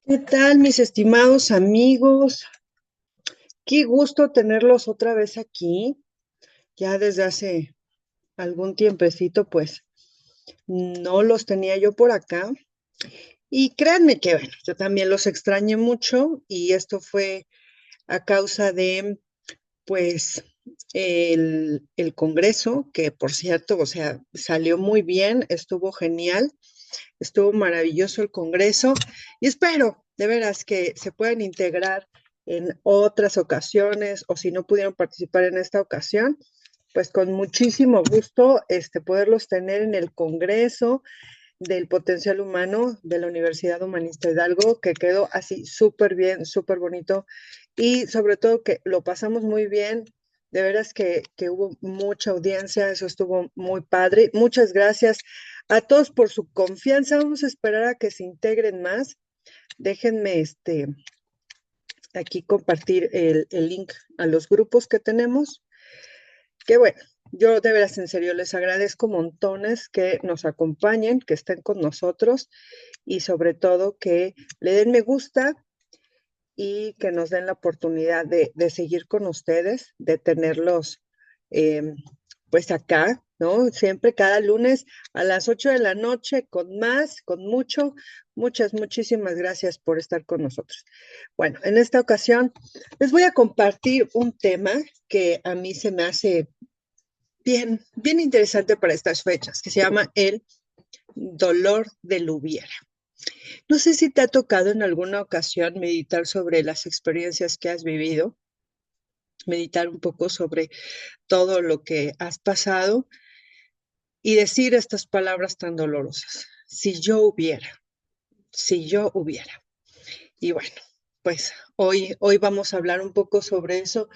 ¿Qué tal, mis estimados amigos? Qué gusto tenerlos otra vez aquí. Ya desde hace algún tiempecito, pues no los tenía yo por acá. Y créanme que, bueno, yo también los extrañé mucho y esto fue a causa de, pues, el Congreso, que por cierto, o sea, salió muy bien, estuvo genial, estuvo maravilloso el Congreso y espero de veras que se puedan integrar en otras ocasiones o si no pudieron participar en esta ocasión, pues con muchísimo gusto poderlos tener en el Congreso del Potencial Humano de la Universidad Humanista Hidalgo, que quedó así súper bien, súper bonito y sobre todo que lo pasamos muy bien. De veras que hubo mucha audiencia, eso estuvo muy padre. Muchas gracias a todos por su confianza. Vamos a esperar a que se integren más. Déjenme aquí compartir el link a los grupos que tenemos. Que bueno, yo de veras en serio les agradezco montones que nos acompañen, que estén con nosotros y sobre todo que le den me gusta y que nos den la oportunidad de seguir con ustedes, de tenerlos eh, pues acá, ¿no? Siempre cada lunes a las 8 de la noche con más, con mucho. Muchísimas gracias por estar con nosotros. Bueno, en esta ocasión les voy a compartir un tema que a mí se me hace bien interesante para estas fechas, que se llama el dolor del hubiera. No sé si te ha tocado en alguna ocasión meditar sobre las experiencias que has vivido, meditar un poco sobre todo lo que has pasado y decir estas palabras tan dolorosas. Si yo hubiera, si yo hubiera. Y bueno, pues hoy vamos a hablar un poco sobre eso.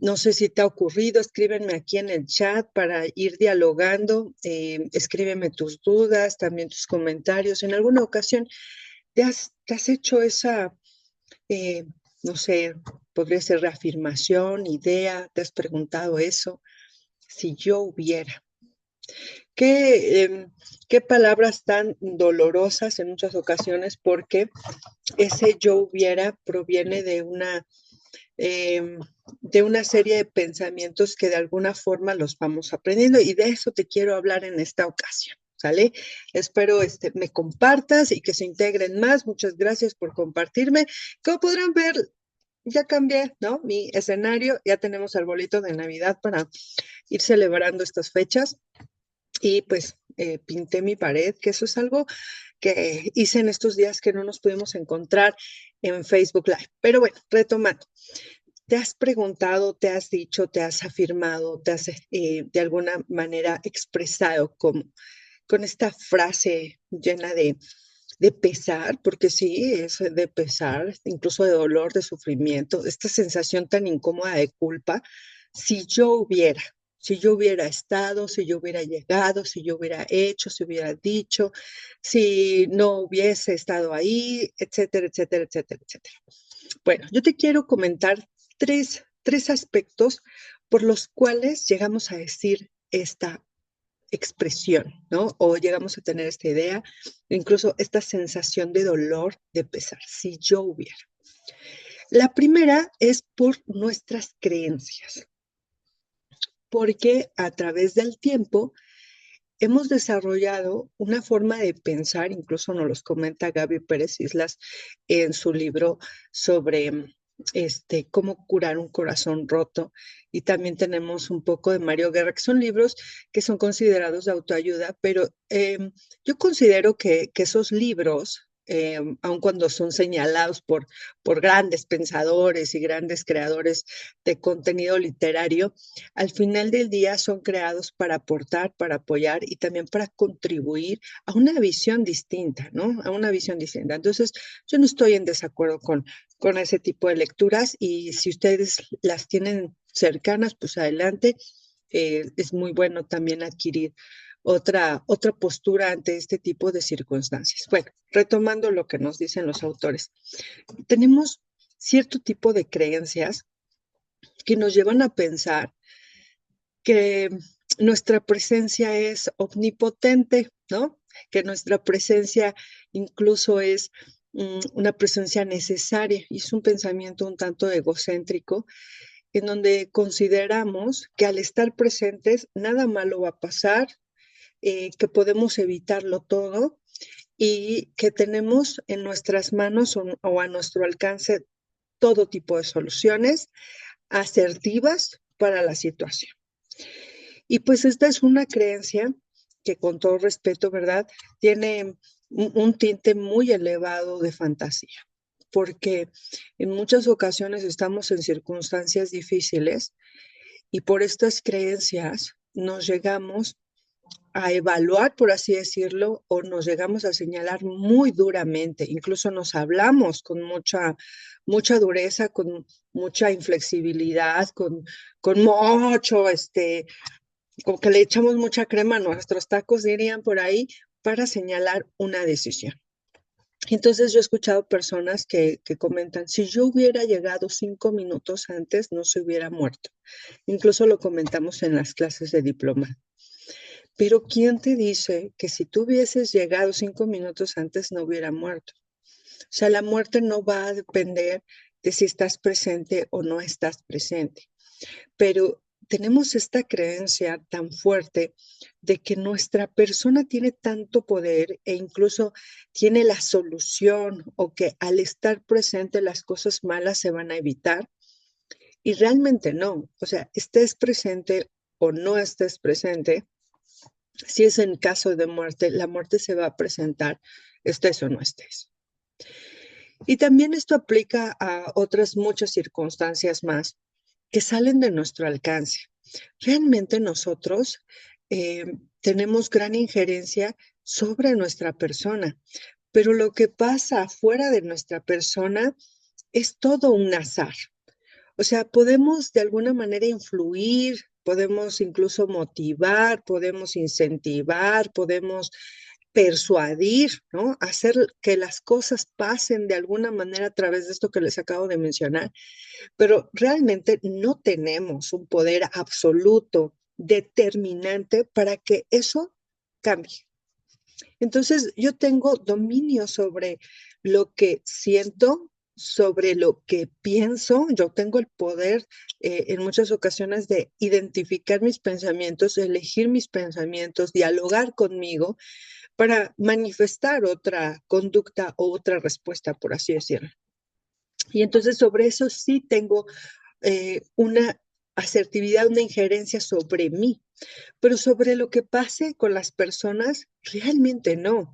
No sé si te ha ocurrido, escríbenme aquí en el chat para ir dialogando, escríbeme tus dudas, también tus comentarios. En alguna ocasión te has hecho esa, eh, no sé, podría ser reafirmación, idea, te has preguntado eso, si yo hubiera. ¿Qué, qué palabras tan dolorosas en muchas ocasiones? Porque ese yo hubiera proviene eh, de una serie de pensamientos que de alguna forma los vamos aprendiendo y de eso te quiero hablar en esta ocasión. ¿Sale? Espero me compartas y que se integren más. Muchas gracias por compartirme. Como podrán ver, ya cambié, ¿no? Mi escenario, ya tenemos arbolito de Navidad para ir celebrando estas fechas y pues pinté mi pared, que eso es algo que hice en estos días que no nos pudimos encontrar en Facebook Live. Pero bueno, retomando. ¿Te has preguntado, te has dicho, te has afirmado, te has de alguna manera expresado con esta frase llena de pesar? Porque sí, es de pesar, incluso de dolor, de sufrimiento, esta sensación tan incómoda de culpa. Si yo hubiera, si yo hubiera estado, si yo hubiera llegado, si yo hubiera hecho, si hubiera dicho, si no hubiese estado ahí, etcétera, etcétera, etcétera, etcétera. Bueno, yo te quiero comentar tres aspectos por los cuales llegamos a decir esta expresión, ¿no? O llegamos a tener esta idea, incluso esta sensación de dolor, de pesar, si yo hubiera. La primera es por nuestras creencias, porque a través del tiempo hemos desarrollado una forma de pensar, incluso nos los comenta Gaby Pérez Islas en su libro sobre cómo curar un corazón roto. Y también tenemos un poco de Mario Guerra, que son libros que son considerados de autoayuda, pero yo considero que esos libros, aun cuando son señalados por grandes pensadores y grandes creadores de contenido literario, al final del día son creados para aportar, para apoyar y también para contribuir a una visión distinta, ¿no? A una visión distinta. Entonces, yo no estoy en desacuerdo con ese tipo de lecturas y si ustedes las tienen cercanas, pues adelante. Es muy bueno también adquirir otra postura ante este tipo de circunstancias. Bueno, retomando lo que nos dicen los autores, tenemos cierto tipo de creencias que nos llevan a pensar que nuestra presencia es omnipotente, ¿no? Que nuestra presencia incluso es una presencia necesaria, y es un pensamiento un tanto egocéntrico, en donde consideramos que al estar presentes nada malo va a pasar, que podemos evitarlo todo y que tenemos en nuestras manos o a nuestro alcance todo tipo de soluciones asertivas para la situación. Y pues esta es una creencia que, con todo respeto, ¿verdad?, tiene un tinte muy elevado de fantasía, porque en muchas ocasiones estamos en circunstancias difíciles y por estas creencias nos llegamos a evaluar, por así decirlo, o nos llegamos a señalar muy duramente, incluso nos hablamos con mucha dureza, con mucha inflexibilidad, con mucho, como que le echamos mucha crema a nuestros tacos, dirían por ahí, para señalar una decisión. Entonces yo he escuchado personas que comentan, si yo hubiera llegado 5 minutos antes, no se hubiera muerto. Incluso lo comentamos en las clases de diploma. Pero ¿quién te dice que si tú hubieses llegado 5 minutos antes no hubiera muerto? O sea, la muerte no va a depender de si estás presente o no estás presente. Pero tenemos esta creencia tan fuerte de que nuestra persona tiene tanto poder e incluso tiene la solución, o que al estar presente las cosas malas se van a evitar. Y realmente no. O sea, estés presente o no estés presente, si es en caso de muerte, la muerte se va a presentar, estés o no estés. Y también esto aplica a otras muchas circunstancias más que salen de nuestro alcance. Realmente nosotros tenemos gran injerencia sobre nuestra persona, pero lo que pasa fuera de nuestra persona es todo un azar. O sea, podemos de alguna manera influir, podemos incluso motivar, podemos incentivar, podemos persuadir, ¿no? Hacer que las cosas pasen de alguna manera a través de esto que les acabo de mencionar, pero realmente no tenemos un poder absoluto, determinante para que eso cambie. Entonces, yo tengo dominio sobre lo que siento, sobre lo que pienso. Yo tengo el poder en muchas ocasiones de identificar mis pensamientos, elegir mis pensamientos, dialogar conmigo para manifestar otra conducta o otra respuesta, por así decirlo. Y entonces sobre eso sí tengo una asertividad, una injerencia sobre mí, pero sobre lo que pase con las personas, realmente no.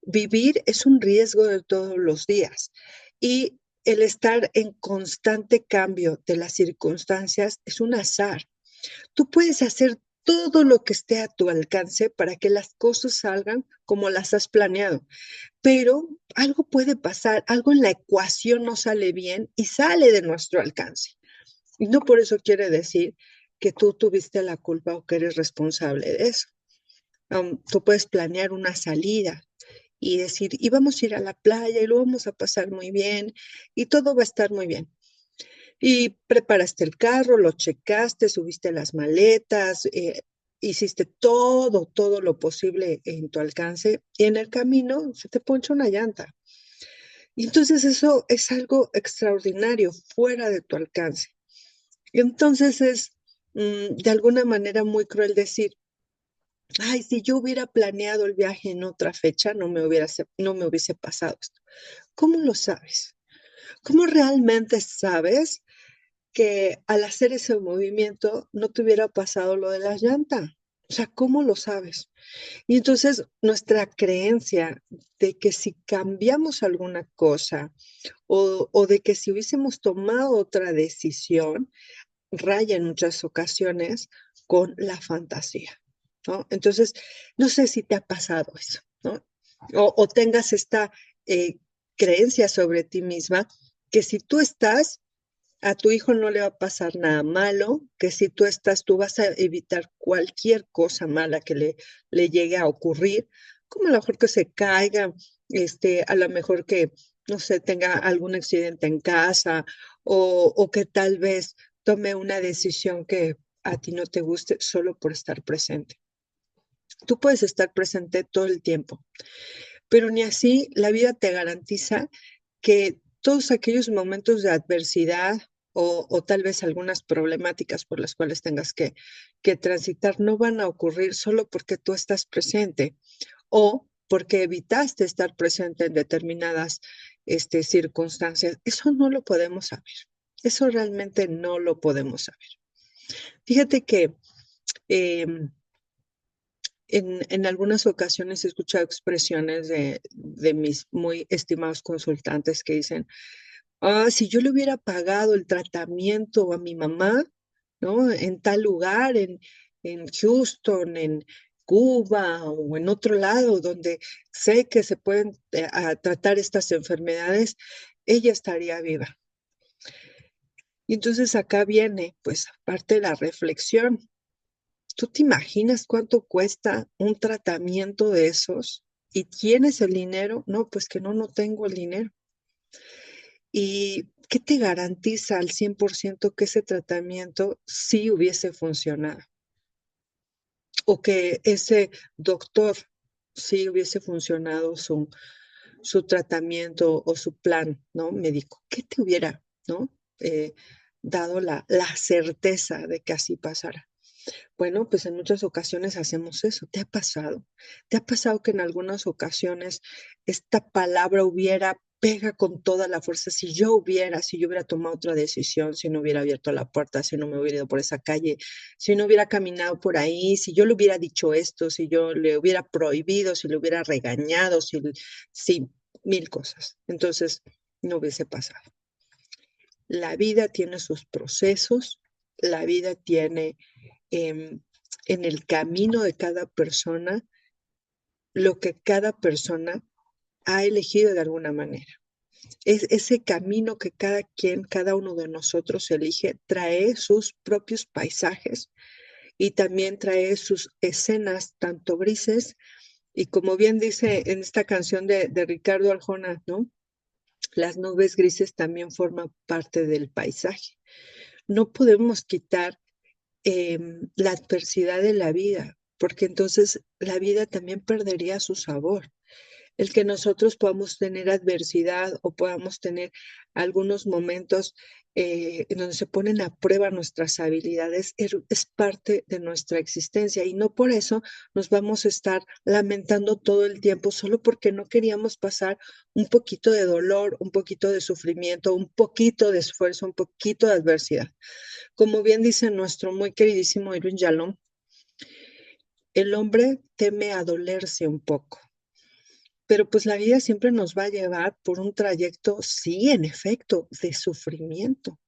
Vivir es un riesgo de todos los días, y el estar en constante cambio de las circunstancias es un azar. Tú puedes hacer todo lo que esté a tu alcance para que las cosas salgan como las has planeado, pero algo puede pasar, algo en la ecuación no sale bien y sale de nuestro alcance. Y no por eso quiere decir que tú tuviste la culpa o que eres responsable de eso. Tú puedes planear una salida y decir, y vamos a ir a la playa y lo vamos a pasar muy bien y todo va a estar muy bien. Y preparaste el carro, lo checaste, subiste las maletas, hiciste todo lo posible en tu alcance, y en el camino se te poncha una llanta. Y entonces eso es algo extraordinario, fuera de tu alcance. Y entonces es de alguna manera muy cruel decir, ay, si yo hubiera planeado el viaje en otra fecha, no me hubiese pasado esto. ¿Cómo lo sabes? ¿Cómo realmente sabes que al hacer ese movimiento no te hubiera pasado lo de la llanta? O sea, ¿cómo lo sabes? Y entonces nuestra creencia de que si cambiamos alguna cosa, o de que si hubiésemos tomado otra decisión, raya en muchas ocasiones con la fantasía, ¿no? Entonces, no sé si te ha pasado eso, ¿no? O tengas esta eh, creencia sobre ti misma, que si tú estás, a tu hijo no le va a pasar nada malo, que si tú estás, tú vas a evitar cualquier cosa mala que le llegue a ocurrir, como a lo mejor que se caiga, a lo mejor que, no sé, tenga algún accidente en casa, o que tal vez tome una decisión que a ti no te guste solo por estar presente. Tú puedes estar presente todo el tiempo, pero ni así la vida te garantiza que todos aquellos momentos de adversidad o tal vez algunas problemáticas por las cuales tengas que transitar no van a ocurrir solo porque tú estás presente o porque evitaste estar presente en determinadas circunstancias. Eso no lo podemos saber. Eso realmente no lo podemos saber. Fíjate que em, en algunas ocasiones he escuchado expresiones de mis muy estimados consultantes que dicen, si yo le hubiera pagado el tratamiento a mi mamá, ¿no? En tal lugar, en Houston, en Cuba o en otro lado donde sé que se pueden tratar estas enfermedades, ella estaría viva. Y entonces acá viene, pues, parte de la reflexión. ¿Tú te imaginas cuánto cuesta un tratamiento de esos? ¿Y tienes el dinero? No, pues que no tengo el dinero. ¿Y qué te garantiza al 100% que ese tratamiento sí hubiese funcionado? O que ese doctor sí hubiese funcionado su tratamiento o su plan, ¿no? Médico. ¿Qué te hubiera, ¿no? Dado la certeza de que así pasara. Bueno, pues en muchas ocasiones hacemos eso. ¿Te ha pasado? ¿Te ha pasado que en algunas ocasiones esta palabra hubiera pega con toda la fuerza? Si yo hubiera tomado otra decisión, si no hubiera abierto la puerta, si no me hubiera ido por esa calle, si no hubiera caminado por ahí, si yo le hubiera dicho esto, si yo le hubiera prohibido, si le hubiera regañado, si mil cosas. Entonces, no hubiese pasado. La vida tiene sus procesos, la vida tiene em, en el camino de cada persona lo que cada persona ha elegido de alguna manera. Es ese camino que cada quien, cada uno de nosotros elige, trae sus propios paisajes y también trae sus escenas tanto grises y como bien dice en esta canción de Ricardo Arjona, ¿no? Las nubes grises también forman parte del paisaje. No podemos quitar la adversidad de la vida, porque entonces la vida también perdería su sabor. El que nosotros podamos tener adversidad o podamos tener algunos momentos en donde se ponen a prueba nuestras habilidades es parte de nuestra existencia y no por eso nos vamos a estar lamentando todo el tiempo solo porque no queríamos pasar un poquito de dolor, un poquito de sufrimiento, un poquito de esfuerzo, un poquito de adversidad. Como bien dice nuestro muy queridísimo Irving Yalom, el hombre teme a dolerse un poco, pero pues la vida siempre nos va a llevar por un trayecto, sí, en efecto, de sufrimiento.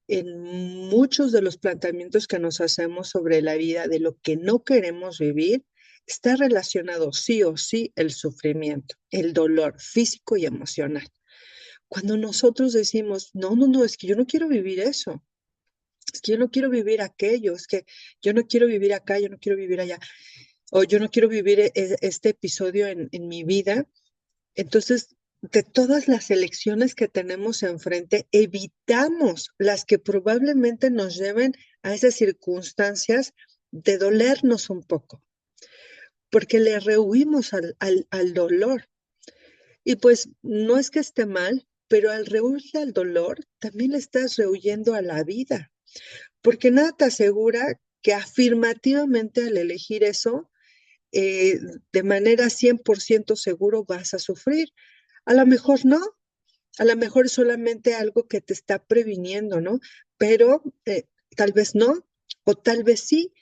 En muchos de los planteamientos que nos hacemos sobre la vida, de lo que no queremos vivir, está relacionado sí o sí el sufrimiento, el dolor físico y emocional. Cuando nosotros decimos, no, es que yo no quiero vivir eso, es que yo no quiero vivir aquello, es que yo no quiero vivir acá, yo no quiero vivir allá, o yo no quiero vivir este episodio en mi vida. Entonces, de todas las elecciones que tenemos enfrente, evitamos las que probablemente nos lleven a esas circunstancias de dolernos un poco, porque le rehuimos al dolor. Y pues no es que esté mal, pero al rehuir al dolor, también le estás rehuyendo a la vida. Porque nada te asegura que afirmativamente al elegir eso, de manera 100% seguro vas a sufrir. A lo mejor no, a lo mejor es solamente algo que te está previniendo, ¿no? Pero tal vez no, o tal vez sí,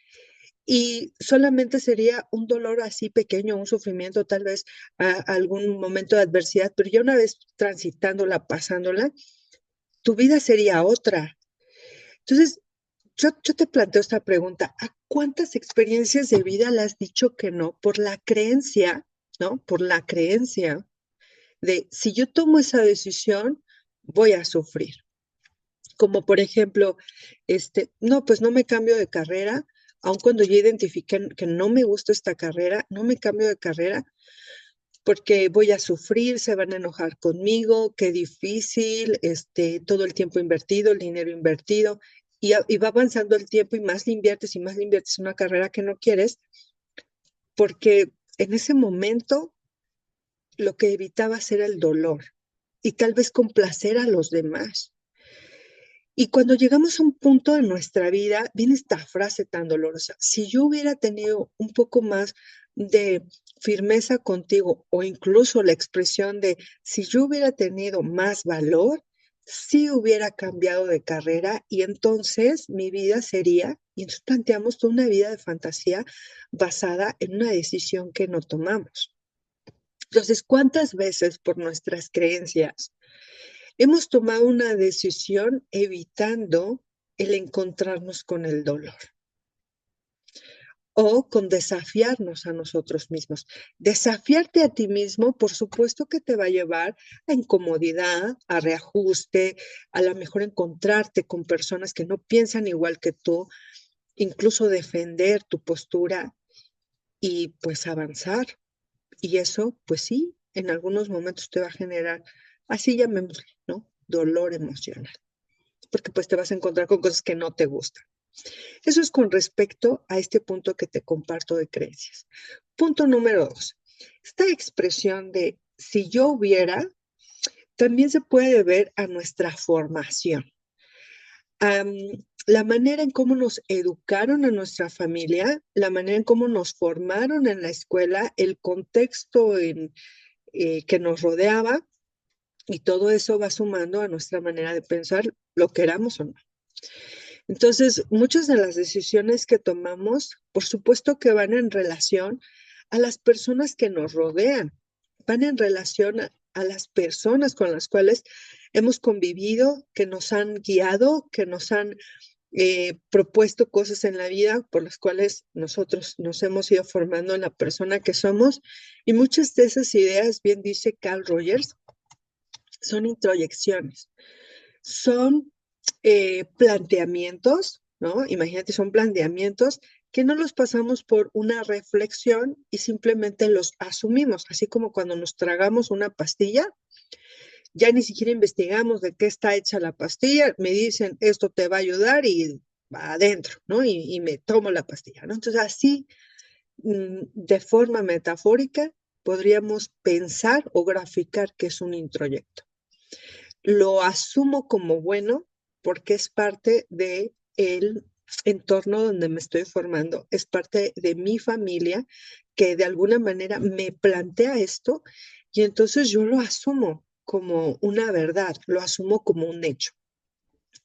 y solamente sería un dolor así pequeño, un sufrimiento, tal vez algún momento de adversidad, pero ya una vez transitándola, pasándola, tu vida sería otra. Entonces, yo te planteo esta pregunta, ¿a cuántas experiencias de vida le has dicho que no por la creencia, ¿no? Por la creencia de si yo tomo esa decisión, voy a sufrir. Como por ejemplo, no, pues no me cambio de carrera, aun cuando yo identifique que no me gusta esta carrera, no me cambio de carrera porque voy a sufrir, se van a enojar conmigo, qué difícil, todo el tiempo invertido, el dinero invertido, y va avanzando el tiempo y más le inviertes en una carrera que no quieres, porque en ese momento lo que evitabas era el dolor y tal vez complacer a los demás. Y cuando llegamos a un punto de nuestra vida, viene esta frase tan dolorosa: si yo hubiera tenido un poco más de firmeza contigo, o incluso la expresión de si yo hubiera tenido más valor, sí hubiera cambiado de carrera y entonces mi vida sería, y entonces planteamos toda una vida de fantasía basada en una decisión que no tomamos. Entonces, ¿cuántas veces por nuestras creencias hemos tomado una decisión evitando el encontrarnos con el dolor o con desafiarnos a nosotros mismos? Desafiarte a ti mismo, por supuesto que te va a llevar a incomodidad, a reajuste, a lo mejor encontrarte con personas que no piensan igual que tú, incluso defender tu postura y pues avanzar. Y eso, pues sí, en algunos momentos te va a generar, así llamémosle, ¿no? Dolor emocional, porque pues te vas a encontrar con cosas que no te gustan. Eso es con respecto a este punto que te comparto de creencias. Punto número 2. Esta expresión de si yo hubiera, también se puede ver a nuestra formación. La manera en cómo nos educaron a nuestra familia, la manera en cómo nos formaron en la escuela, el contexto que nos rodeaba, y todo eso va sumando a nuestra manera de pensar, lo queramos o no. Entonces, muchas de las decisiones que tomamos, por supuesto que van en relación a las personas que nos rodean, van en relación a las personas con las cuales hemos convivido, que nos han guiado, que nos han propuesto cosas en la vida por las cuales nosotros nos hemos ido formando en la persona que somos. Y muchas de esas ideas, bien dice Carl Rogers, son introyecciones, son planteamientos, ¿no? Imagínate, son planteamientos que no los pasamos por una reflexión y simplemente los asumimos, así como cuando nos tragamos una pastilla, ya ni siquiera investigamos de qué está hecha la pastilla, me dicen esto te va a ayudar y va adentro, ¿no? Y me tomo la pastilla, ¿no? Entonces así, de forma metafórica, podríamos pensar o graficar que es un introyecto. Lo asumo como bueno porque es parte del entorno donde me estoy formando, es parte de mi familia que de alguna manera me plantea esto y entonces yo lo asumo como una verdad, lo asumo como un hecho.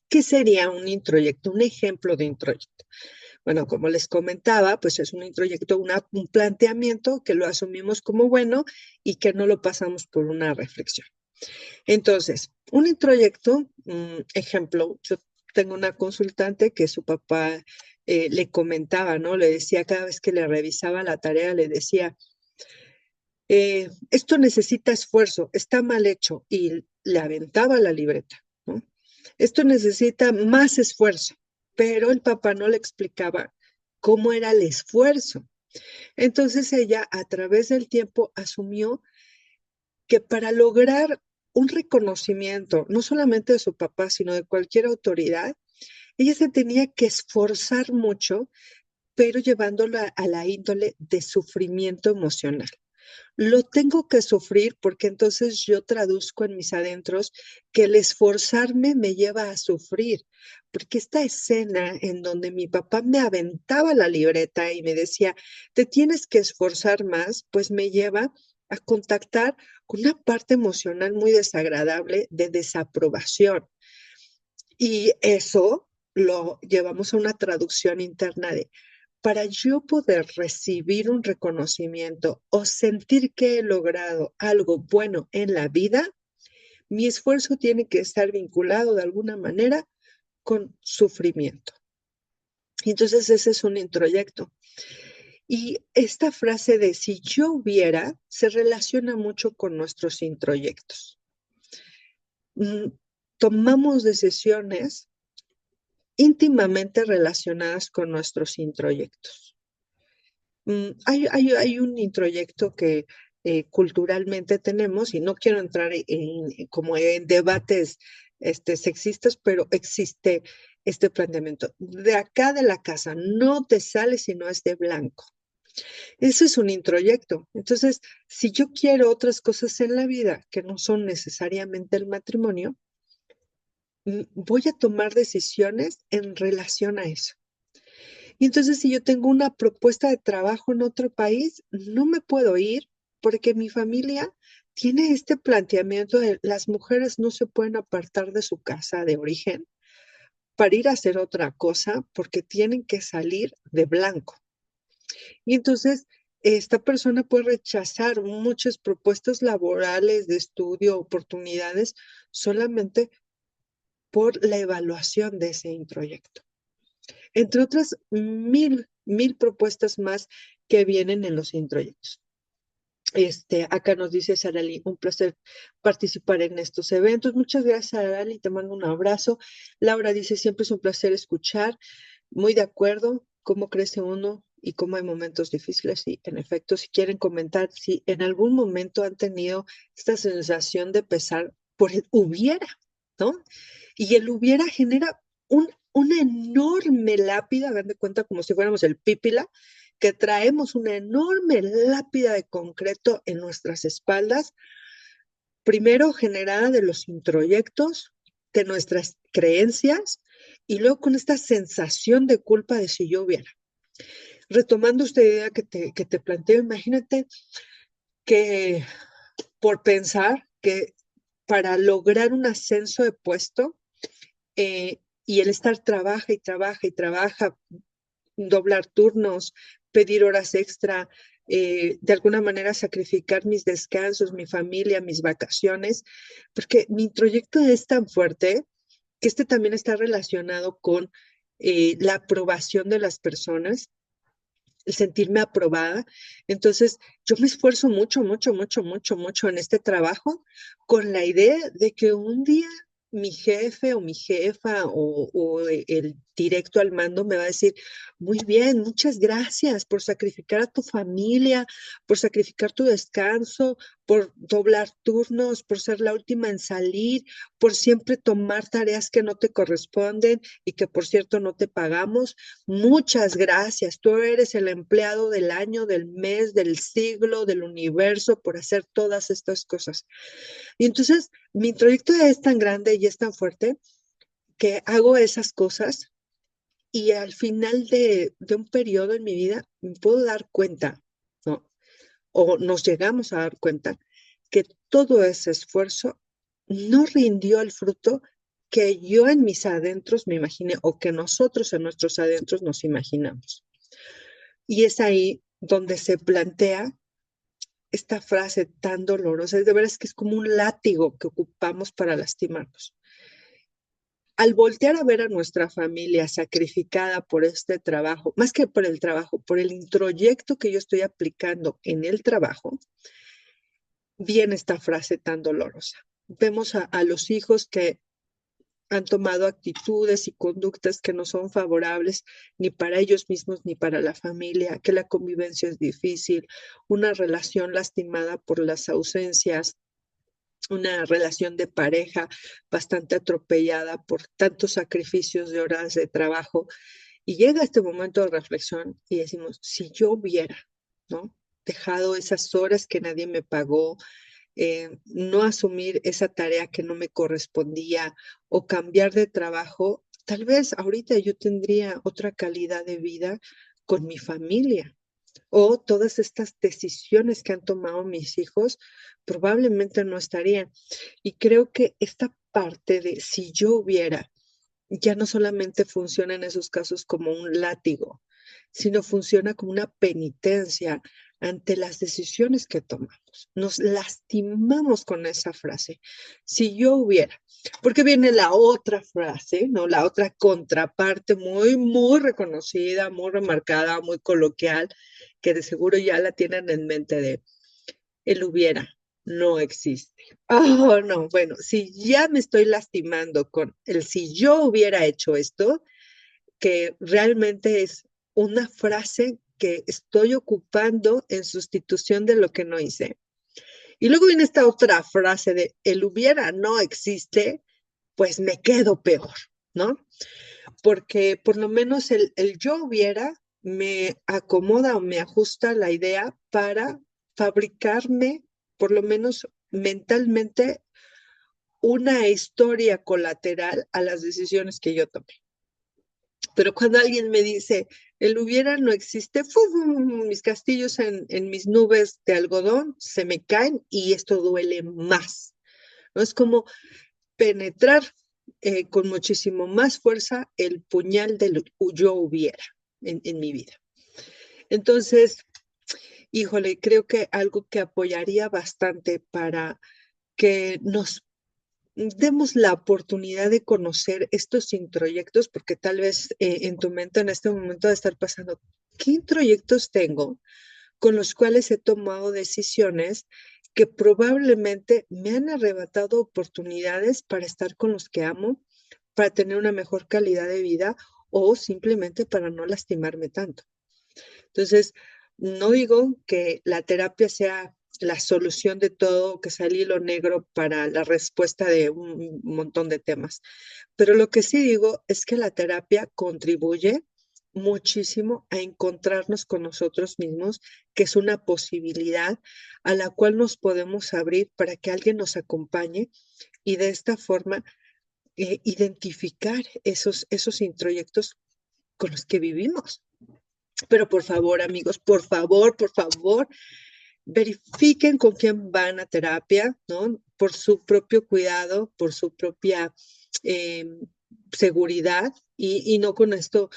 ¿Qué sería un introyecto? Un ejemplo de introyecto. Bueno, como les comentaba, pues es un introyecto, un planteamiento que lo asumimos como bueno y que no lo pasamos por una reflexión. Entonces, un introyecto, ejemplo, yo tengo una consultante que su papá le comentaba, ¿no? Le decía cada vez que le revisaba la tarea, le decía, esto necesita esfuerzo, está mal hecho, y le aventaba la libreta, ¿no? Esto necesita más esfuerzo, pero el papá no le explicaba cómo era el esfuerzo. Entonces ella, a través del tiempo, asumió que para lograr un reconocimiento, no solamente de su papá, sino de cualquier autoridad, ella se tenía que esforzar mucho, pero llevándola a la índole de sufrimiento emocional. Lo tengo que sufrir porque entonces yo traduzco en mis adentros que el esforzarme me lleva a sufrir, porque esta escena en donde mi papá me aventaba la libreta y me decía, te tienes que esforzar más, pues me lleva a contactar con una parte emocional muy desagradable de desaprobación. Y eso lo llevamos a una traducción interna de, para yo poder recibir un reconocimiento o sentir que he logrado algo bueno en la vida, mi esfuerzo tiene que estar vinculado de alguna manera con sufrimiento. Y entonces ese es un introyecto. Y esta frase de si yo hubiera se relaciona mucho con nuestros introyectos. Tomamos decisiones íntimamente relacionadas con nuestros introyectos. Hay un introyecto que culturalmente tenemos, y no quiero entrar como en debates sexistas, pero existe este planteamiento. De acá de la casa no te sales si no es de blanco. Eso es un introyecto. Entonces, si yo quiero otras cosas en la vida que no son necesariamente el matrimonio, voy a tomar decisiones en relación a eso. Y entonces, si yo tengo una propuesta de trabajo en otro país, no me puedo ir porque mi familia tiene este planteamiento de las mujeres no se pueden apartar de su casa de origen para ir a hacer otra cosa porque tienen que salir de blanco. Y entonces, esta persona puede rechazar muchas propuestas laborales, de estudio, oportunidades, solamente por la evaluación de ese introyecto. Entre otras mil propuestas más que vienen en los introyectos. Acá nos dice Sarali, un placer participar en estos eventos. Muchas gracias, Sarali, te mando un abrazo. Laura dice, siempre es un placer escuchar. Muy de acuerdo, cómo crece uno y cómo hay momentos difíciles. Y en efecto, si quieren comentar, si en algún momento han tenido esta sensación de pesar por el hubiera, ¿no? Y el hubiera genera una enorme lápida, hagan de cuenta como si fuéramos el pípila, que traemos una enorme lápida de concreto en nuestras espaldas, primero generada de los introyectos, de nuestras creencias, y luego con esta sensación de culpa de si yo hubiera. Retomando esta idea que te planteo, imagínate que por pensar que para lograr un ascenso de puesto, y el estar trabaja y trabaja y trabaja, doblar turnos, pedir horas extra, de alguna manera sacrificar mis descansos, mi familia, mis vacaciones, porque mi proyecto es tan fuerte que también está relacionado con la aprobación de las personas, el sentirme aprobada. Entonces, yo me esfuerzo mucho, mucho, mucho, mucho, mucho en este trabajo con la idea de que un día mi jefe o mi jefa o el directo al mando me va a decir, muy bien, muchas gracias por sacrificar a tu familia, por sacrificar tu descanso, por doblar turnos, por ser la última en salir, por siempre tomar tareas que no te corresponden y que por cierto no te pagamos. Muchas gracias. Tú eres el empleado del año, del mes, del siglo, del universo por hacer todas estas cosas. Y entonces mi introyecto es tan grande y es tan fuerte que hago esas cosas y al final de un periodo en mi vida me puedo dar cuenta, ¿no? O nos llegamos a dar cuenta que todo ese esfuerzo no rindió el fruto que yo en mis adentros me imaginé o que nosotros en nuestros adentros nos imaginamos. Y es ahí donde se plantea esta frase tan dolorosa. De veras que es como un látigo que ocupamos para lastimarnos. Al voltear a ver a nuestra familia sacrificada por este trabajo, más que por el trabajo, por el introyecto que yo estoy aplicando en el trabajo, viene esta frase tan dolorosa. Vemos a los hijos que han tomado actitudes y conductas que no son favorables ni para ellos mismos ni para la familia, que la convivencia es difícil, una relación lastimada por las ausencias, una relación de pareja bastante atropellada por tantos sacrificios de horas de trabajo. Y llega este momento de reflexión y decimos, si yo hubiera, ¿no? Dejado esas horas que nadie me pagó, no asumir esa tarea que no me correspondía o cambiar de trabajo, tal vez ahorita yo tendría otra calidad de vida con mi familia o todas estas decisiones que han tomado mis hijos probablemente no estarían. Y creo que esta parte de si yo hubiera, ya no solamente funciona en esos casos como un látigo, sino funciona como una penitencia ante las decisiones que tomamos. Nos lastimamos con esa frase. Si yo hubiera, porque viene la otra frase, ¿no? La otra contraparte muy, muy reconocida, muy remarcada, muy coloquial, que de seguro ya la tienen en mente de el hubiera. No existe. Oh, no, bueno, si ya me estoy lastimando con el si yo hubiera hecho esto, que realmente es una frase que estoy ocupando en sustitución de lo que no hice. Y luego viene esta otra frase de el hubiera no existe, pues me quedo peor, ¿no? Porque por lo menos el yo hubiera me acomoda o me ajusta la idea para fabricarme, por lo menos mentalmente, una historia colateral a las decisiones que yo tomé. Pero cuando alguien me dice, el hubiera no existe, ¡fum! Mis castillos en mis nubes de algodón se me caen y esto duele más, ¿no? Es como penetrar con muchísimo más fuerza el puñal del yo hubiera en mi vida. Entonces, híjole, creo que algo que apoyaría bastante para que nos demos la oportunidad de conocer estos introyectos, porque tal vez en tu mente en este momento de estar pasando, ¿qué introyectos tengo con los cuales he tomado decisiones que probablemente me han arrebatado oportunidades para estar con los que amo, para tener una mejor calidad de vida o simplemente para no lastimarme tanto? Entonces, no digo que la terapia sea la solución de todo, que sea el hilo negro para la respuesta de un montón de temas, pero lo que sí digo es que la terapia contribuye muchísimo a encontrarnos con nosotros mismos, que es una posibilidad a la cual nos podemos abrir para que alguien nos acompañe y de esta forma identificar esos introyectos con los que vivimos. Pero por favor, amigos, por favor, verifiquen con quién van a terapia, ¿no? Por su propio cuidado, por su propia eh, seguridad. Y no con esto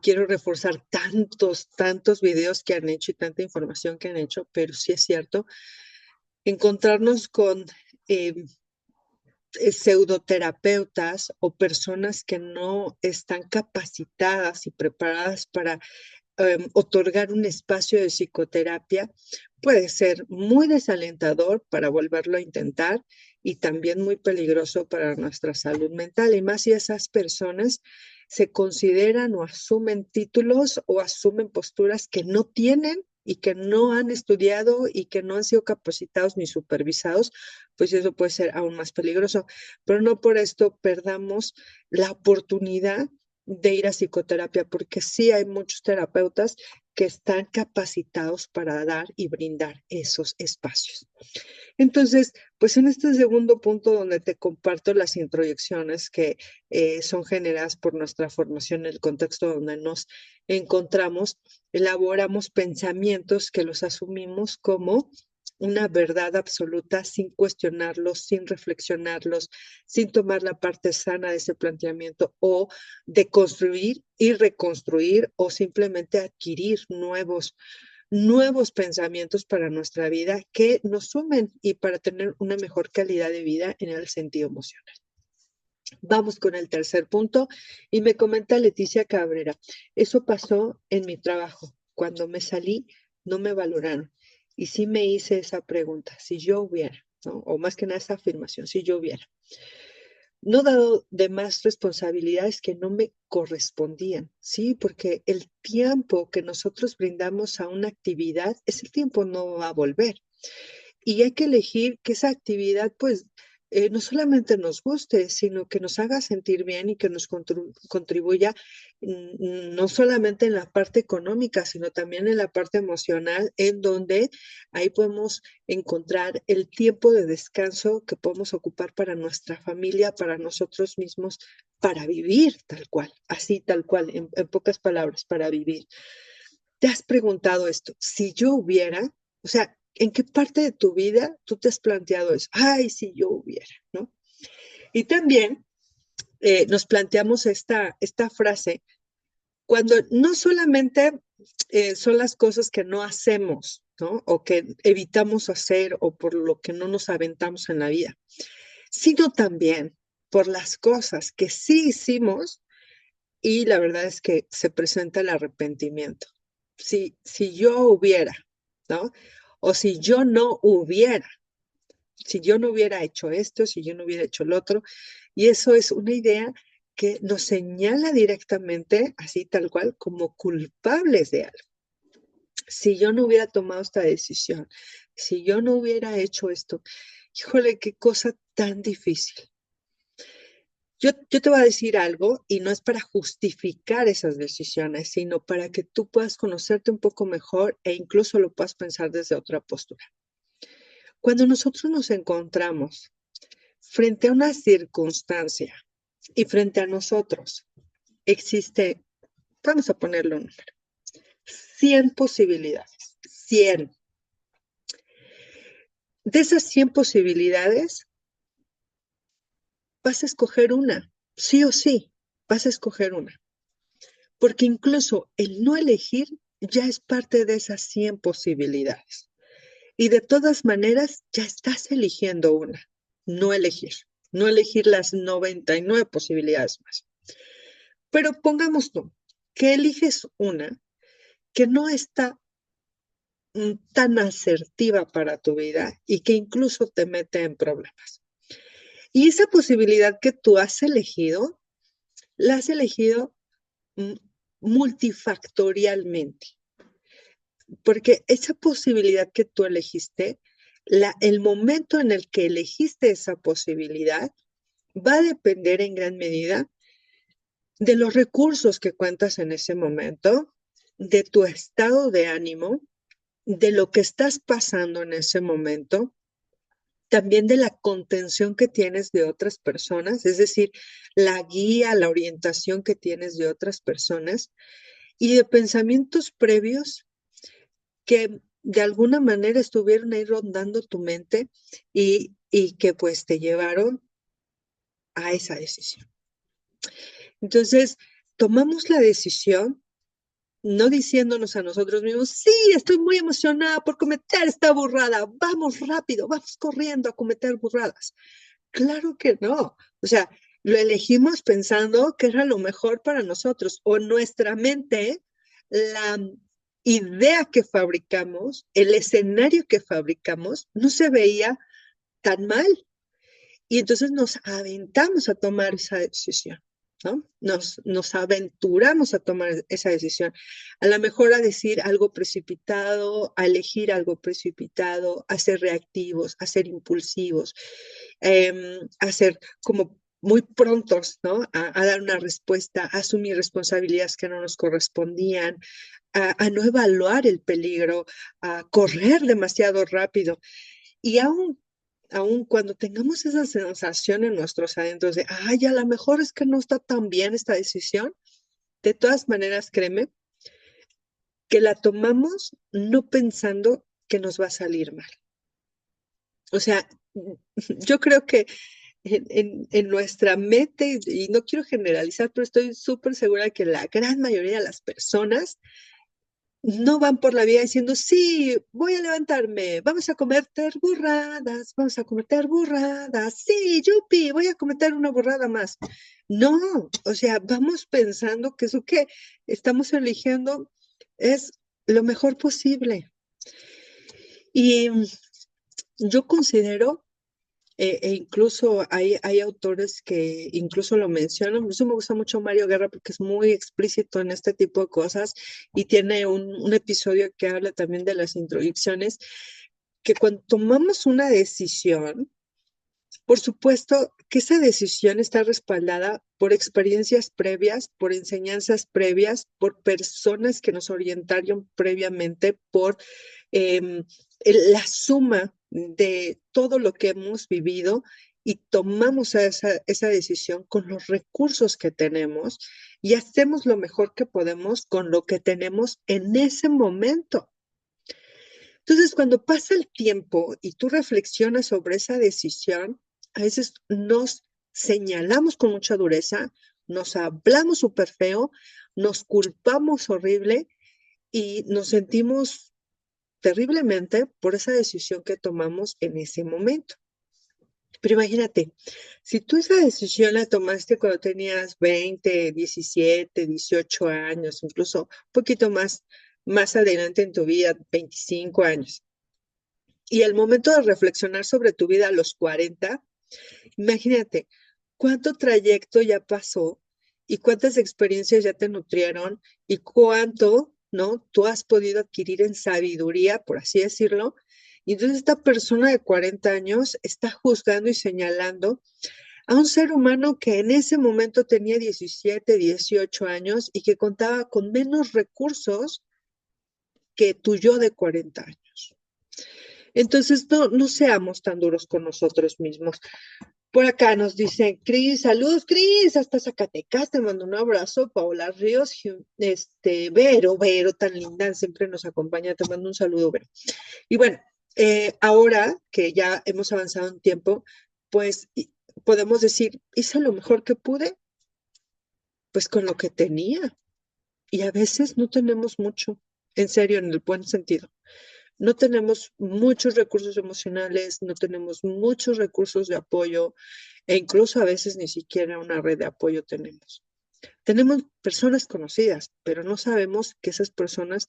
quiero reforzar tantos videos que han hecho y tanta información que han hecho, pero sí es cierto, encontrarnos con eh, pseudoterapeutas o personas que no están capacitadas y preparadas para otorgar un espacio de psicoterapia puede ser muy desalentador para volverlo a intentar y también muy peligroso para nuestra salud mental. Y más si esas personas se consideran o asumen títulos o asumen posturas que no tienen y que no han estudiado y que no han sido capacitados ni supervisados, pues eso puede ser aún más peligroso. Pero no por esto perdamos la oportunidad de ir a psicoterapia, porque sí hay muchos terapeutas que están capacitados para dar y brindar esos espacios. Entonces, pues en este segundo punto donde te comparto las introyecciones que son generadas por nuestra formación en el contexto donde nos encontramos, elaboramos pensamientos que los asumimos como una verdad absoluta sin cuestionarlos, sin reflexionarlos, sin tomar la parte sana de ese planteamiento o de construir y reconstruir o simplemente adquirir nuevos pensamientos para nuestra vida que nos sumen y para tener una mejor calidad de vida en el sentido emocional. Vamos con el tercer punto y me comenta Leticia Cabrera, eso pasó en mi trabajo. Cuando me salí, no me valoraron. Y sí me hice esa pregunta, si yo hubiera, ¿no? O más que nada esa afirmación, si yo hubiera no dado de más responsabilidades que no me correspondían, ¿sí? Porque el tiempo que nosotros brindamos a una actividad, ese tiempo no va a volver. Y hay que elegir que esa actividad, pues, no solamente nos guste, sino que nos haga sentir bien y que nos contribuya no solamente en la parte económica, sino también en la parte emocional, en donde ahí podemos encontrar el tiempo de descanso que podemos ocupar para nuestra familia, para nosotros mismos, para vivir tal cual, así tal cual, en pocas palabras, para vivir. ¿Te has preguntado esto? Si yo hubiera, o sea, ¿en qué parte de tu vida tú te has planteado eso? Ay, si yo hubiera, ¿no? Y también nos planteamos esta frase cuando no solamente son las cosas que no hacemos, ¿no? O que evitamos hacer o por lo que no nos aventamos en la vida, sino también por las cosas que sí hicimos y la verdad es que se presenta el arrepentimiento. Si yo hubiera, ¿no? O si yo no hubiera hecho esto, si yo no hubiera hecho lo otro, y eso es una idea que nos señala directamente, así tal cual, como culpables de algo. Si yo no hubiera tomado esta decisión, si yo no hubiera hecho esto, híjole, qué cosa tan difícil. Yo te voy a decir algo y no es para justificar esas decisiones, sino para que tú puedas conocerte un poco mejor e incluso lo puedas pensar desde otra postura. Cuando nosotros nos encontramos frente a una circunstancia y frente a nosotros existe, vamos a ponerle un número, 100 posibilidades, 100. De esas 100 posibilidades, vas a escoger una, sí o sí, vas a escoger una. Porque incluso el no elegir ya es parte de esas 100 posibilidades. Y de todas maneras, ya estás eligiendo una, no elegir, no elegir las 99 posibilidades más. Pero pongamos tú que eliges una que no está tan asertiva para tu vida y que incluso te mete en problemas. Y esa posibilidad que tú has elegido, la has elegido multifactorialmente, porque esa posibilidad que tú elegiste, el momento en el que elegiste esa posibilidad va a depender en gran medida de los recursos que cuentas en ese momento, de tu estado de ánimo, de lo que estás pasando en ese momento, también de la contención que tienes de otras personas, es decir, la guía, la orientación que tienes de otras personas y de pensamientos previos que de alguna manera estuvieron ahí rondando tu mente y que pues te llevaron a esa decisión. Entonces, tomamos la decisión no diciéndonos a nosotros mismos, sí, estoy muy emocionada por cometer esta burrada, vamos rápido, vamos corriendo a cometer burradas. Claro que no. O sea, lo elegimos pensando que era lo mejor para nosotros o nuestra mente, la idea que fabricamos, el escenario que fabricamos, no se veía tan mal. Y entonces nos aventamos a tomar esa decisión, ¿no? Nos aventuramos a tomar esa decisión. A lo mejor a decir algo precipitado, a elegir algo precipitado, a ser reactivos, a ser impulsivos, a ser como muy prontos, ¿no? A dar una respuesta, a asumir responsabilidades que no nos correspondían, a no evaluar el peligro, a correr demasiado rápido. Y aún cuando tengamos esa sensación en nuestros adentros de, ay, a lo mejor es que no está tan bien esta decisión, de todas maneras, créeme, que la tomamos no pensando que nos va a salir mal. O sea, yo creo que en nuestra mente, y no quiero generalizar, pero estoy súper segura que la gran mayoría de las personas no van por la vida diciendo, sí, voy a levantarme, vamos a cometer burradas, vamos a cometer burradas, sí, yupi, voy a cometer una burrada más. No, o sea, vamos pensando que eso que estamos eligiendo es lo mejor posible. Y yo considero, incluso hay autores que incluso lo mencionan, eso me gusta mucho Mario Guerra porque es muy explícito en este tipo de cosas y tiene un episodio que habla también de las introducciones, que cuando tomamos una decisión, por supuesto que esa decisión está respaldada por experiencias previas, por enseñanzas previas, por personas que nos orientaron previamente, por eh, la suma de todo lo que hemos vivido y tomamos esa decisión con los recursos que tenemos y hacemos lo mejor que podemos con lo que tenemos en ese momento. Entonces, cuando pasa el tiempo y tú reflexionas sobre esa decisión, a veces nos señalamos con mucha dureza, nos hablamos súper feo, nos culpamos horrible y nos sentimos terriblemente por esa decisión que tomamos en ese momento. Pero imagínate, si tú esa decisión la tomaste cuando tenías 20, 17, 18 años, incluso un poquito más adelante en tu vida, 25 años, y el momento de reflexionar sobre tu vida a los 40, imagínate cuánto trayecto ya pasó y cuántas experiencias ya te nutrieron y cuánto, ¿no? Tú has podido adquirir en sabiduría, por así decirlo. Y entonces esta persona de 40 años está juzgando y señalando a un ser humano que en ese momento tenía 17, 18 años y que contaba con menos recursos que tu yo de 40 años. Entonces, no seamos tan duros con nosotros mismos. Por acá nos dice Cris, saludos Cris, hasta Zacatecas, te mando un abrazo, Paola Ríos, Vero, tan linda, siempre nos acompaña, te mando un saludo, Vero. Y bueno, ahora que ya hemos avanzado en tiempo, pues podemos decir, hice lo mejor que pude, pues con lo que tenía. Y a veces no tenemos mucho, en serio, en el buen sentido. No tenemos muchos recursos emocionales, no tenemos muchos recursos de apoyo e incluso a veces ni siquiera una red de apoyo tenemos. Tenemos personas conocidas, pero no sabemos que esas personas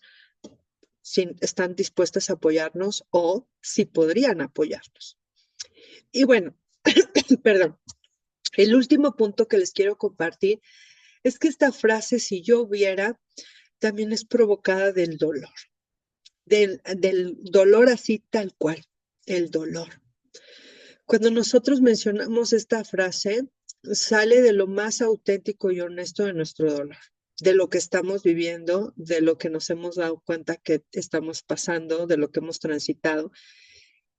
si están dispuestas a apoyarnos o si podrían apoyarnos. Y bueno, perdón, el último punto que les quiero compartir es que esta frase, si yo hubiera, también es provocada del dolor, del dolor así tal cual, el dolor. Cuando nosotros mencionamos esta frase, sale de lo más auténtico y honesto de nuestro dolor, de lo que estamos viviendo, de lo que nos hemos dado cuenta que estamos pasando, de lo que hemos transitado.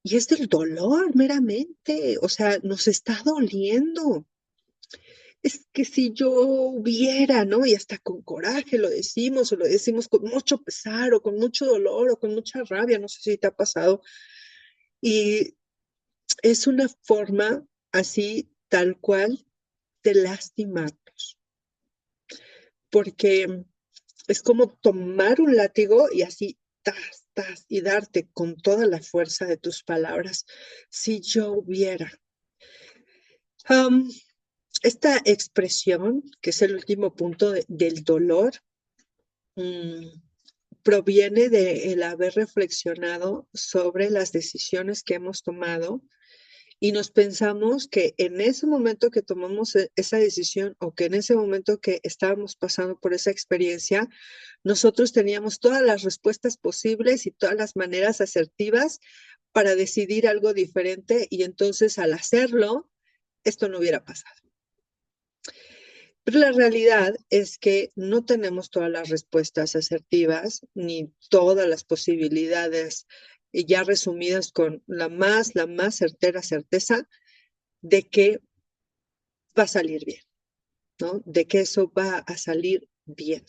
Y es del dolor meramente, o sea, nos está doliendo. Es que si yo hubiera, ¿no? Y hasta con coraje lo decimos, o lo decimos con mucho pesar, o con mucho dolor, o con mucha rabia, no sé si te ha pasado. Y es una forma así, tal cual, de lastimarnos, porque es como tomar un látigo y así, y darte con toda la fuerza de tus palabras, si yo hubiera. Um, esta expresión, que es el último punto del dolor, proviene de el haber reflexionado sobre las decisiones que hemos tomado y nos pensamos que en ese momento que tomamos esa decisión o que en ese momento que estábamos pasando por esa experiencia, nosotros teníamos todas las respuestas posibles y todas las maneras asertivas para decidir algo diferente y entonces al hacerlo, esto no hubiera pasado. Pero la realidad es que no tenemos todas las respuestas asertivas ni todas las posibilidades ya resumidas con la más certera certeza de que va a salir bien, ¿no? De que eso va a salir bien.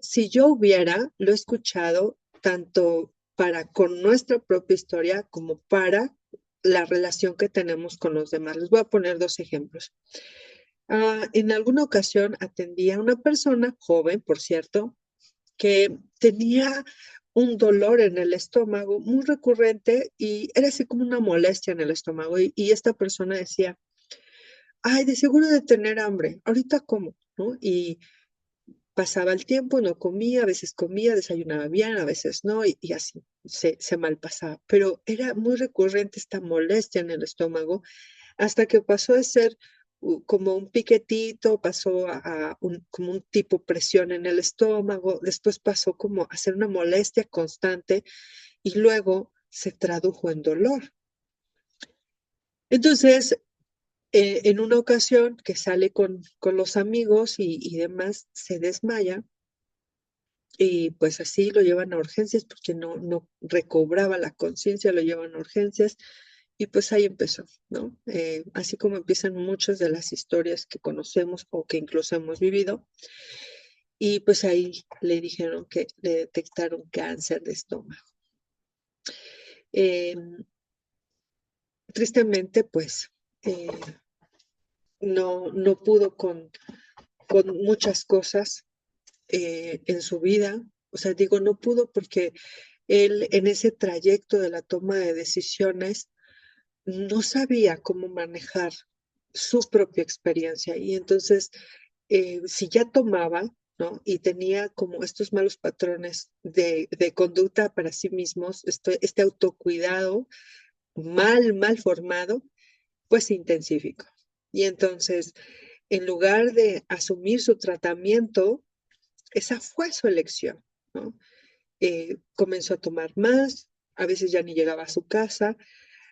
Si yo hubiera, lo he escuchado tanto para con nuestra propia historia como para la relación que tenemos con los demás. Les voy a poner dos ejemplos. En alguna ocasión atendí a una persona, joven, por cierto, que tenía un dolor en el estómago muy recurrente y era así como una molestia en el estómago. Y esta persona decía, ay, de seguro de tener hambre, ahorita como, ¿no? Y pasaba el tiempo, no comía, a veces comía, desayunaba bien, a veces no, y así se malpasaba. Pero era muy recurrente esta molestia en el estómago hasta que pasó de ser como un piquetito, pasó como un tipo presión en el estómago, después pasó como a ser una molestia constante y luego se tradujo en dolor. Entonces, en una ocasión que sale con los amigos y demás, se desmaya y pues así lo llevan a urgencias porque no recobraba la conciencia, lo llevan a urgencias y pues ahí empezó, ¿no? Así como empiezan muchas de las historias que conocemos o que incluso hemos vivido y pues ahí le dijeron que le detectaron cáncer de estómago. Eh, tristemente pues eh, no pudo con muchas cosas en su vida. O sea, digo, no pudo porque él en ese trayecto de la toma de decisiones no sabía cómo manejar su propia experiencia. Y entonces, si ya tomaba, ¿no? Y tenía como estos malos patrones de conducta para sí mismos, este autocuidado mal formado, pues se intensificó. Y entonces, en lugar de asumir su tratamiento, esa fue su elección, ¿no? Comenzó a tomar más, a veces ya ni llegaba a su casa,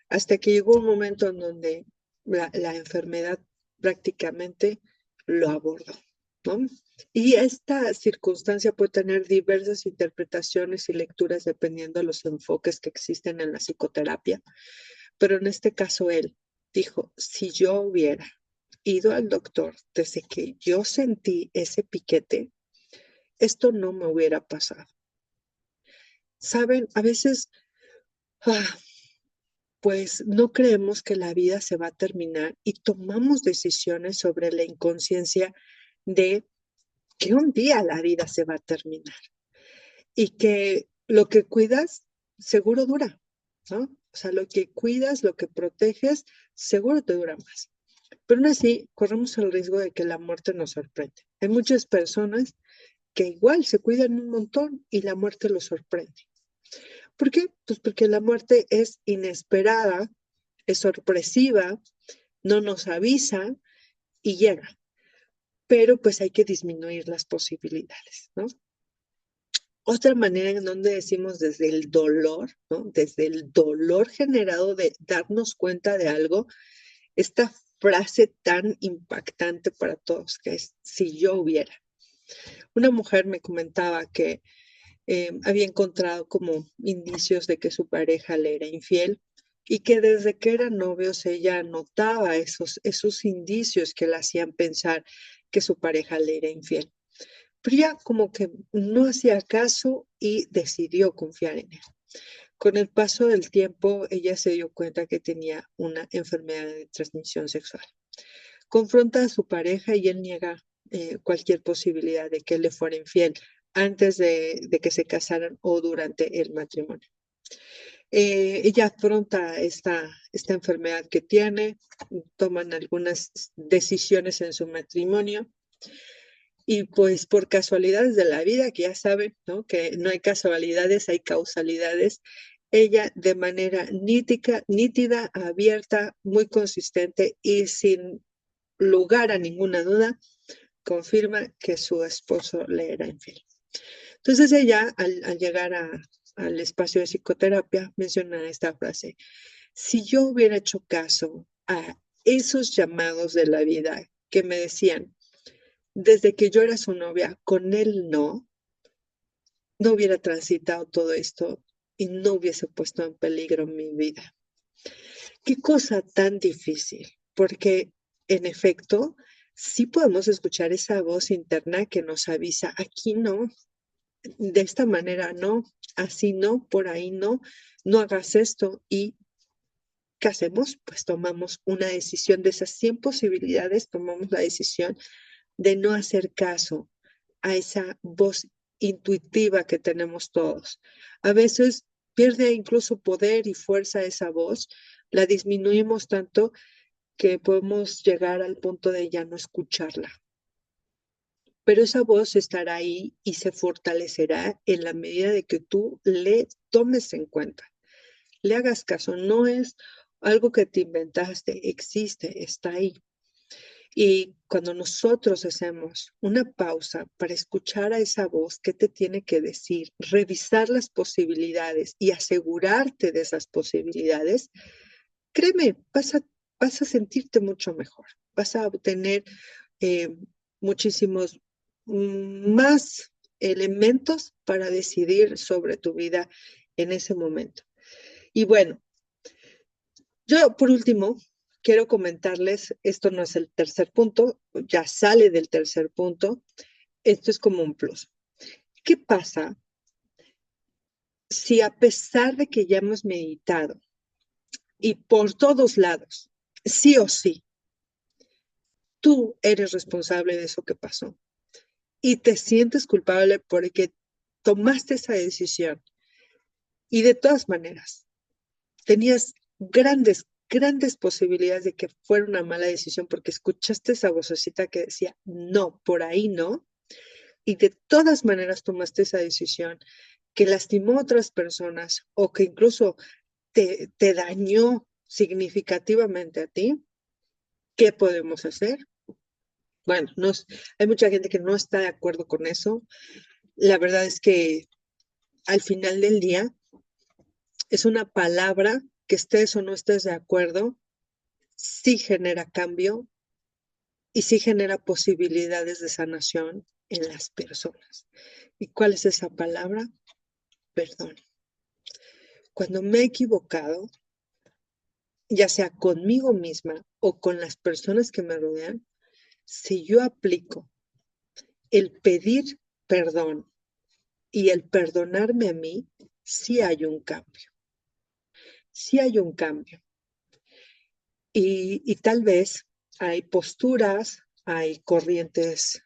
hasta que llegó un momento en donde la enfermedad prácticamente lo abordó, ¿no? Y esta circunstancia puede tener diversas interpretaciones y lecturas dependiendo de los enfoques que existen en la psicoterapia, pero en este caso él dijo, si yo hubiera ido al doctor desde que yo sentí ese piquete, esto no me hubiera pasado. Saben, a veces, ah, pues no creemos que la vida se va a terminar y tomamos decisiones sobre la inconsciencia de que un día la vida se va a terminar y que lo que cuidas seguro dura, ¿no? O sea, lo que cuidas, lo que proteges, seguro te dura más. Pero aún así, corremos el riesgo de que la muerte nos sorprende. Hay muchas personas que igual se cuidan un montón y la muerte los sorprende. ¿Por qué? Pues porque la muerte es inesperada, es sorpresiva, no nos avisa y llega. Pero pues hay que disminuir las posibilidades, ¿no? Otra manera en donde decimos desde el dolor, ¿no? Desde el dolor generado de darnos cuenta de algo, esta frase tan impactante para todos que es, si yo hubiera. Una mujer me comentaba que había encontrado como indicios de que su pareja le era infiel y que desde que eran novios ella notaba esos indicios que le hacían pensar que su pareja le era infiel. Pero ella como que no hacía caso y decidió confiar en él. Con el paso del tiempo, ella se dio cuenta que tenía una enfermedad de transmisión sexual. Confronta a su pareja y él niega cualquier posibilidad de que él le fuera infiel antes de que se casaran o durante el matrimonio. Ella afronta esta enfermedad que tiene, toman algunas decisiones en su matrimonio y pues por casualidades de la vida, que ya saben, ¿no? Que no hay casualidades, hay causalidades. Ella de manera nítida, abierta, muy consistente y sin lugar a ninguna duda, confirma que su esposo le era infiel. Entonces ella, al llegar al espacio de psicoterapia, menciona esta frase, si yo hubiera hecho caso a esos llamados de la vida que me decían, desde que yo era su novia, con él no hubiera transitado todo esto y no hubiese puesto en peligro mi vida. Qué cosa tan difícil, porque en efecto, sí podemos escuchar esa voz interna que nos avisa, aquí no, de esta manera no, así no, por ahí no, no hagas esto. ¿Y qué hacemos? Pues tomamos una decisión de esas 100 posibilidades, tomamos la decisión de no hacer caso a esa voz intuitiva que tenemos todos. A veces pierde incluso poder y fuerza esa voz, la disminuimos tanto que podemos llegar al punto de ya no escucharla. Pero esa voz estará ahí y se fortalecerá en la medida de que tú le tomes en cuenta, le hagas caso. No es algo que te inventaste, existe, está ahí. Y cuando nosotros hacemos una pausa para escuchar a esa voz, ¿qué te tiene que decir? Revisar las posibilidades y asegurarte de esas posibilidades, créeme, vas a sentirte mucho mejor, vas a obtener eh, muchísimos más elementos para decidir sobre tu vida en ese momento. Y bueno, yo por último quiero comentarles, esto no es el tercer punto, ya sale del tercer punto, esto es como un plus. ¿Qué pasa si a pesar de que ya hemos meditado y por todos lados, sí o sí, tú eres responsable de eso que pasó y te sientes culpable porque tomaste esa decisión y de todas maneras tenías grandes posibilidades de que fuera una mala decisión porque escuchaste esa vocecita que decía, no, por ahí no, y de todas maneras tomaste esa decisión que lastimó a otras personas o que incluso te dañó significativamente a ti, ¿qué podemos hacer? Bueno, hay mucha gente que no está de acuerdo con eso. La verdad es que al final del día es una palabra que estés o no estés de acuerdo, sí genera cambio y sí genera posibilidades de sanación en las personas. ¿Y cuál es esa palabra? Perdón. Cuando me he equivocado, ya sea conmigo misma o con las personas que me rodean, si yo aplico el pedir perdón y el perdonarme a mí, sí hay un cambio, sí hay un cambio. Y tal vez hay posturas, hay corrientes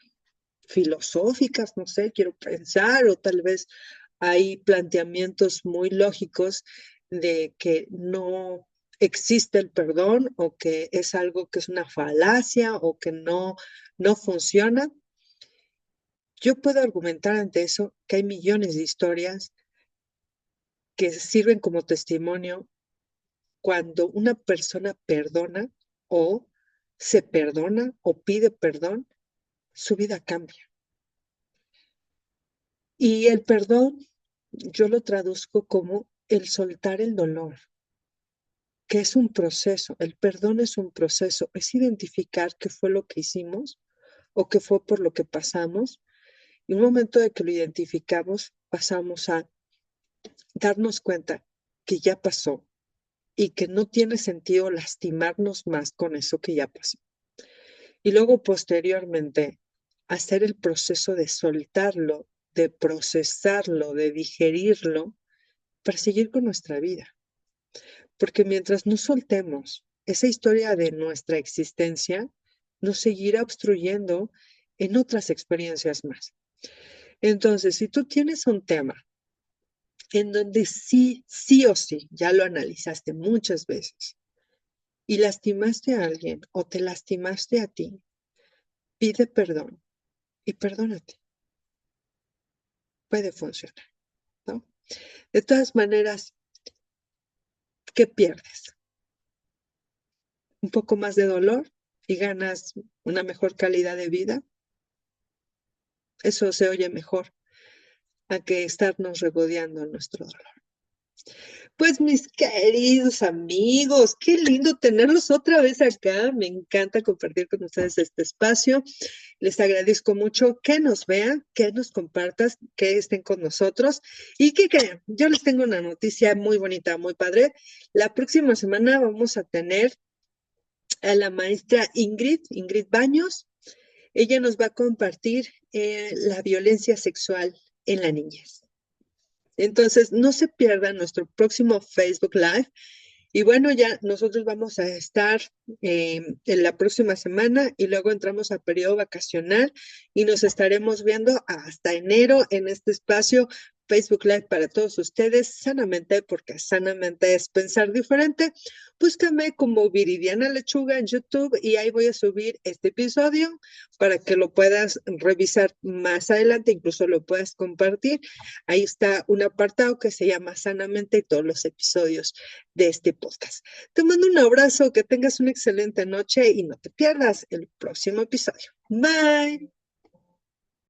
filosóficas, no sé, quiero pensar, o tal vez hay planteamientos muy lógicos de que no existe el perdón o que es algo que es una falacia o que no funciona. Yo puedo argumentar ante eso que hay millones de historias que sirven como testimonio cuando una persona perdona o se perdona o pide perdón, su vida cambia. Y el perdón, yo lo traduzco como el soltar el dolor, que es un proceso. El perdón es un proceso, es identificar qué fue lo que hicimos o qué fue por lo que pasamos. Y un momento de que lo identificamos, pasamos a darnos cuenta que ya pasó y que no tiene sentido lastimarnos más con eso que ya pasó. Y luego posteriormente hacer el proceso de soltarlo, de procesarlo, de digerirlo para seguir con nuestra vida. Porque mientras no soltemos esa historia de nuestra existencia, nos seguirá obstruyendo en otras experiencias más. Entonces, si tú tienes un tema en donde sí o sí, ya lo analizaste muchas veces y lastimaste a alguien o te lastimaste a ti, pide perdón y perdónate. Puede funcionar, ¿no? De todas maneras, ¿qué pierdes? Un poco más de dolor y ganas una mejor calidad de vida. Eso se oye mejor a que estarnos regodeando en nuestro dolor. Pues mis queridos amigos, qué lindo tenerlos otra vez acá. Me encanta compartir con ustedes este espacio. Les agradezco mucho que nos vean, que nos compartas, que estén con nosotros y que crean. Yo les tengo una noticia muy bonita, muy padre. La próxima semana vamos a tener a la maestra Ingrid Baños. Ella nos va a compartir la violencia sexual en la niñez. Entonces, no se pierdan nuestro próximo Facebook Live. Y bueno, ya nosotros vamos a estar en la próxima semana y luego entramos a periodo vacacional y nos estaremos viendo hasta enero en este espacio Facebook Live para todos ustedes, sanamente, porque sanamente es pensar diferente. Búscame como Viridiana Lechuga en YouTube y ahí voy a subir este episodio para que lo puedas revisar más adelante, incluso lo puedas compartir. Ahí está un apartado que se llama Sanamente y todos los episodios de este podcast. Te mando un abrazo, que tengas una excelente noche y no te pierdas el próximo episodio. Bye.